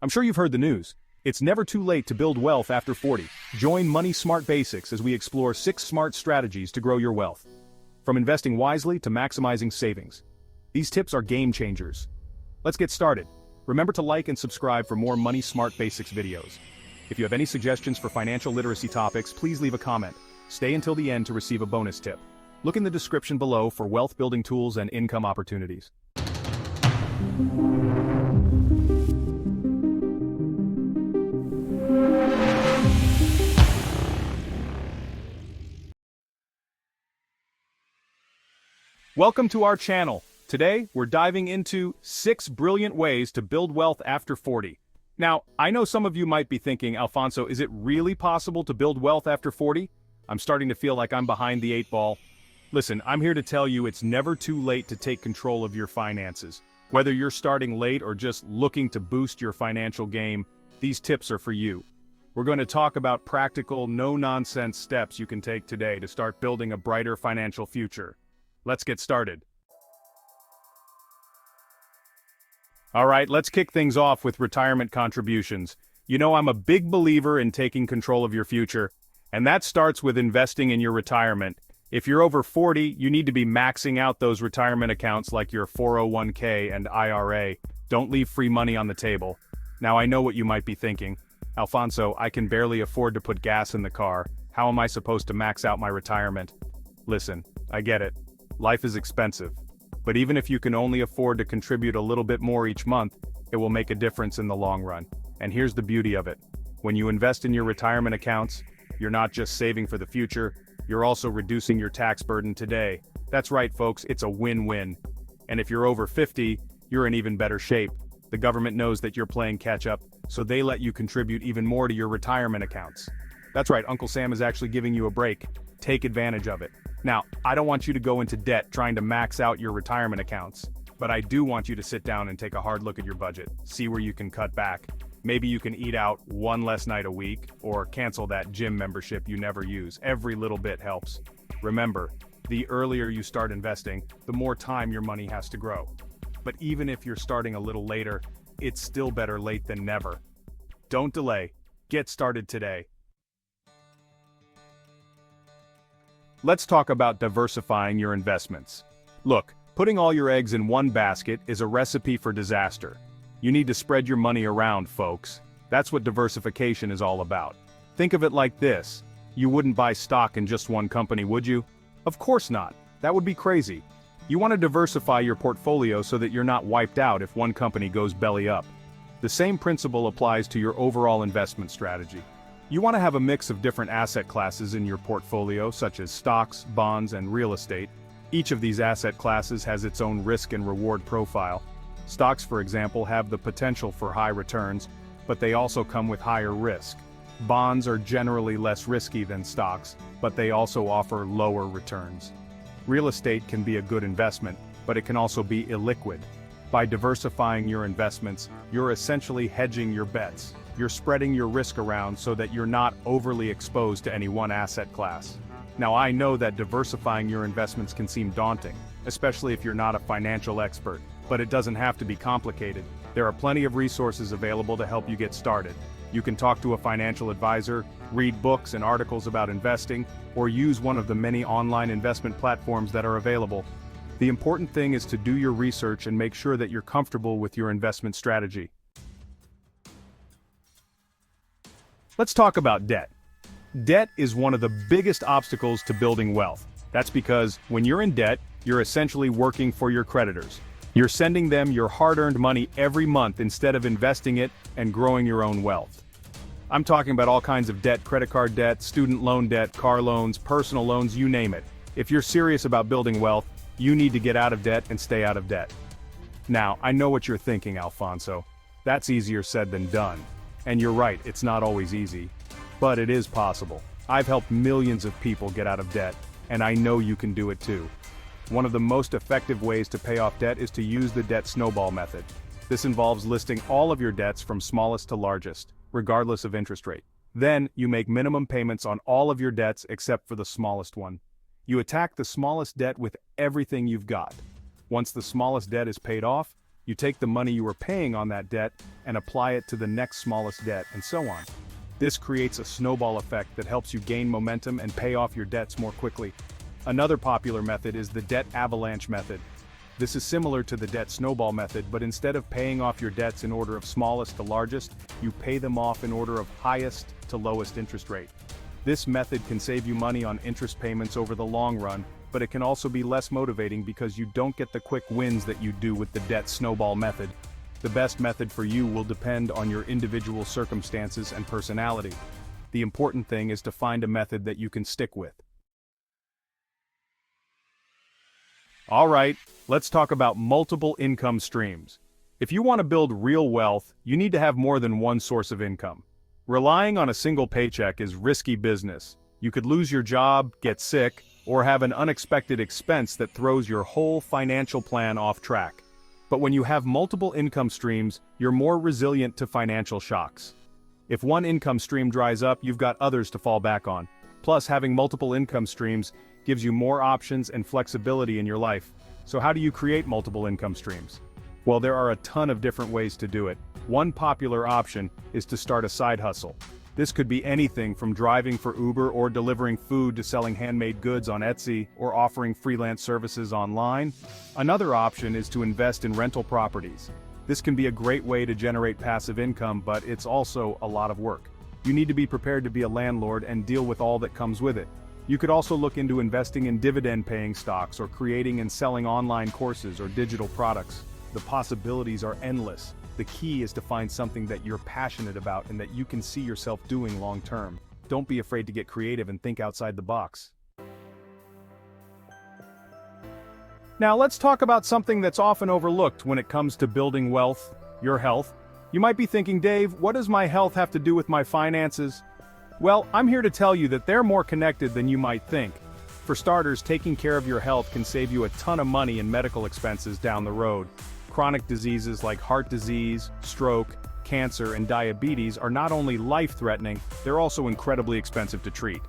I'm sure you've heard the news. It's never too late to build wealth after 40. Join Money Smart Basics as we explore 6 smart strategies to grow your wealth. From investing wisely to maximizing savings. These tips are game changers. Let's get started. Remember to like and subscribe for more Money Smart Basics videos. If you have any suggestions for financial literacy topics, please leave a comment. Stay until the end to receive a bonus tip. Look in the description below for wealth building tools and income opportunities. Welcome to our channel. Today, we're diving into 6 brilliant ways to build wealth after 40. Now, I know some of you might be thinking, Alfonso, is it really possible to build wealth after 40? I'm starting to feel like I'm behind the 8 ball. Listen, I'm here to tell you it's never too late to take control of your finances. Whether you're starting late or just looking to boost your financial game, these tips are for you. We're going to talk about practical, no-nonsense steps you can take today to start building a brighter financial future. Let's get started. All right, let's kick things off with retirement contributions. You know, I'm a big believer in taking control of your future, and that starts with investing in your retirement. If you're over 40, you need to be maxing out those retirement accounts like your 401k and IRA. Don't leave free money on the table. Now, I know what you might be thinking. Alfonso, I can barely afford to put gas in the car. How am I supposed to max out my retirement? Listen, I get it. Life is expensive. But even if you can only afford to contribute a little bit more each month, it will make a difference in the long run. And here's the beauty of it. When you invest in your retirement accounts, you're not just saving for the future, you're also reducing your tax burden today. That's right, folks, it's a win-win. And if you're over 50, you're in even better shape. The government knows that you're playing catch-up, so they let you contribute even more to your retirement accounts. That's right, Uncle Sam is actually giving you a break. Take advantage of it. Now, I don't want you to go into debt trying to max out your retirement accounts, but I do want you to sit down and take a hard look at your budget, see where you can cut back. Maybe you can eat out one less night a week, or cancel that gym membership you never use. Every little bit helps. Remember, the earlier you start investing, the more time your money has to grow. But even if you're starting a little later, it's still better late than never. Don't delay. Get started today. Let's talk about diversifying your investments. Look, putting all your eggs in one basket is a recipe for disaster. You need to spread your money around, folks. That's what diversification is all about. Think of it like this. You wouldn't buy stock in just one company, would you? Of course not. That would be crazy. You want to diversify your portfolio so that you're not wiped out if one company goes belly up. The same principle applies to your overall investment strategy. You want to have a mix of different asset classes in your portfolio, such as stocks, bonds, and real estate. Each of these asset classes has its own risk and reward profile. Stocks, for example, have the potential for high returns, but they also come with higher risk. Bonds are generally less risky than stocks, but they also offer lower returns. Real estate can be a good investment, but it can also be illiquid. By diversifying your investments, you're essentially hedging your bets. You're spreading your risk around so that you're not overly exposed to any one asset class. Now, I know that diversifying your investments can seem daunting, especially if you're not a financial expert, but it doesn't have to be complicated. There are plenty of resources available to help you get started. You can talk to a financial advisor, read books and articles about investing, or use one of the many online investment platforms that are available. The important thing is to do your research and make sure that you're comfortable with your investment strategy. Let's talk about debt. Debt is one of the biggest obstacles to building wealth. That's because when you're in debt, you're essentially working for your creditors. You're sending them your hard-earned money every month instead of investing it and growing your own wealth. I'm talking about all kinds of debt: credit card debt, student loan debt, car loans, personal loans, you name it. If you're serious about building wealth, you need to get out of debt and stay out of debt. Now, I know what you're thinking, Alfonso. That's easier said than done. And you're right, it's not always easy. But it is possible. I've helped millions of people get out of debt, and I know you can do it too. One of the most effective ways to pay off debt is to use the debt snowball method. This involves listing all of your debts from smallest to largest, regardless of interest rate. Then, you make minimum payments on all of your debts except for the smallest one. You attack the smallest debt with everything you've got. Once the smallest debt is paid off, You take the money you are paying on that debt and apply it to the next smallest debt, and so on. This creates a snowball effect that helps you gain momentum and pay off your debts more quickly. Another popular method is the debt avalanche method. This is similar to the debt snowball method, but instead of paying off your debts in order of smallest to largest, you pay them off in order of highest to lowest interest rate. This method can save you money on interest payments over the long run, but it can also be less motivating because you don't get the quick wins that you do with the debt snowball method. The best method for you will depend on your individual circumstances and personality. The important thing is to find a method that you can stick with. Alright, let's talk about multiple income streams. If you want to build real wealth, you need to have more than one source of income. Relying on a single paycheck is risky business. You could lose your job, get sick, or have an unexpected expense that throws your whole financial plan off track. But when you have multiple income streams, you're more resilient to financial shocks. If one income stream dries up, you've got others to fall back on. Plus, having multiple income streams gives you more options and flexibility in your life. So how do you create multiple income streams? Well, there are a ton of different ways to do it. One popular option is to start a side hustle. This could be anything from driving for Uber or delivering food to selling handmade goods on Etsy or offering freelance services online. Another option is to invest in rental properties. This can be a great way to generate passive income, but it's also a lot of work. You need to be prepared to be a landlord and deal with all that comes with it. You could also look into investing in dividend-paying stocks or creating and selling online courses or digital products. The possibilities are endless. The key is to find something that you're passionate about and that you can see yourself doing long term. Don't be afraid to get creative and think outside the box. Now let's talk about something that's often overlooked when it comes to building wealth: your health. You might be thinking, Dave, what does my health have to do with my finances? Well, I'm here to tell you that they're more connected than you might think. For starters, taking care of your health can save you a ton of money in medical expenses down the road. Chronic diseases like heart disease, stroke, cancer, and diabetes are not only life-threatening, they're also incredibly expensive to treat.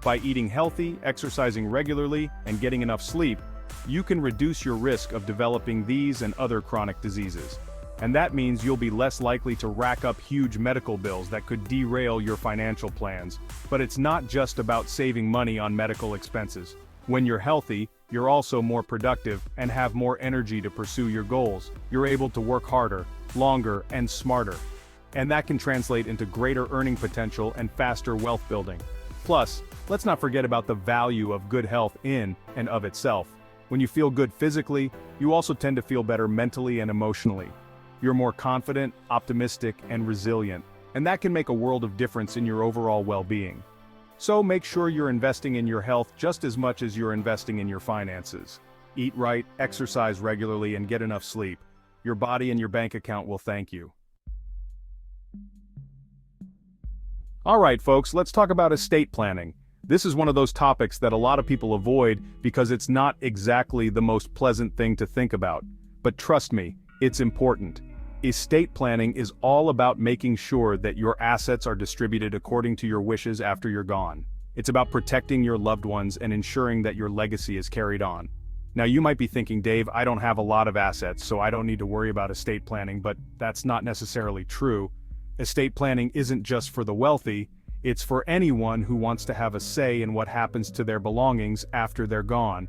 By eating healthy, exercising regularly, and getting enough sleep, you can reduce your risk of developing these and other chronic diseases. And that means you'll be less likely to rack up huge medical bills that could derail your financial plans. But it's not just about saving money on medical expenses. When you're healthy, you're also more productive and have more energy to pursue your goals. You're able to work harder, longer, and smarter. And that can translate into greater earning potential and faster wealth building. Plus, let's not forget about the value of good health in and of itself. When you feel good physically, you also tend to feel better mentally and emotionally. You're more confident, optimistic, and resilient, and that can make a world of difference in your overall well-being. So make sure you're investing in your health just as much as you're investing in your finances. Eat right, exercise regularly, and get enough sleep. Your body and your bank account will thank you. Alright folks, let's talk about estate planning. This is one of those topics that a lot of people avoid because it's not exactly the most pleasant thing to think about. But trust me, it's important. Estate planning is all about making sure that your assets are distributed according to your wishes after you're gone. It's about protecting your loved ones and ensuring that your legacy is carried on. Now you might be thinking, Dave, I don't have a lot of assets, so I don't need to worry about estate planning, but that's not necessarily true. Estate planning isn't just for the wealthy, it's for anyone who wants to have a say in what happens to their belongings after they're gone.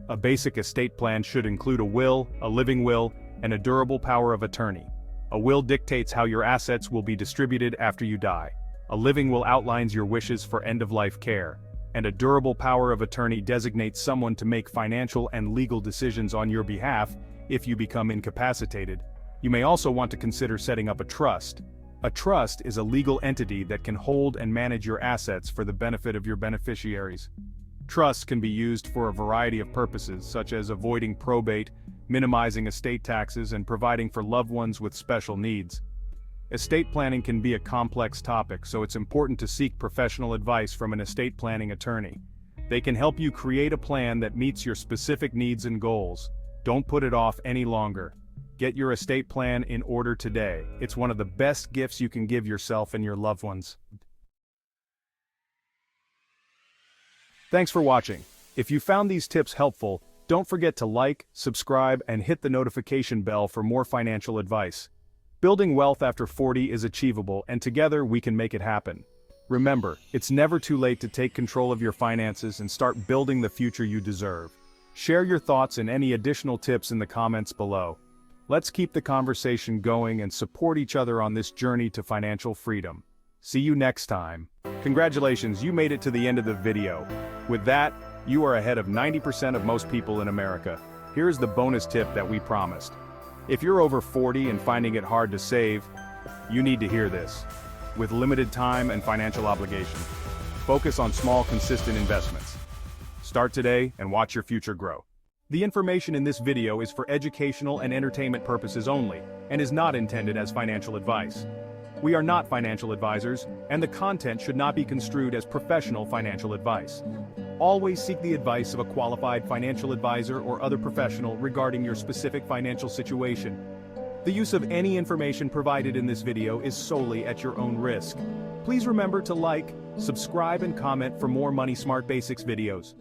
A basic estate plan should include a will, a living will, and a durable power of attorney. A will dictates how your assets will be distributed after you die. A living will outlines your wishes for end-of-life care. And a durable power of attorney designates someone to make financial and legal decisions on your behalf if you become incapacitated. You may also want to consider setting up a trust. A trust is a legal entity that can hold and manage your assets for the benefit of your beneficiaries. Trusts can be used for a variety of purposes, such as avoiding probate, minimizing estate taxes, and providing for loved ones with special needs. Estate planning can be a complex topic, so it's important to seek professional advice from an estate planning attorney. They can help you create a plan that meets your specific needs and goals. Don't put it off any longer. Get your estate plan in order today. It's one of the best gifts you can give yourself and your loved ones. Thanks for watching. If you found these tips helpful, Don't forget to like, subscribe, and hit the notification bell for more financial advice. Building wealth after 40 is achievable, and together we can make it happen. Remember, it's never too late to take control of your finances and start building the future you deserve. Share your thoughts and any additional tips in the comments below. Let's keep the conversation going and support each other on this journey to financial freedom. See you next time. Congratulations, you made it to the end of the video. With that, you are ahead of 90% of most people in America. Here's the bonus tip that we promised. If you're over 40 and finding it hard to save, you need to hear this. With limited time and financial obligation, focus on small, consistent investments. Start today and watch your future grow. The information in this video is for educational and entertainment purposes only, and is not intended as financial advice. We are not financial advisors, and the content should not be construed as professional financial advice. Always seek the advice of a qualified financial advisor or other professional regarding your specific financial situation. The use of any information provided in this video is solely at your own risk. Please remember to like, subscribe, and comment for more Money Smart Basics videos.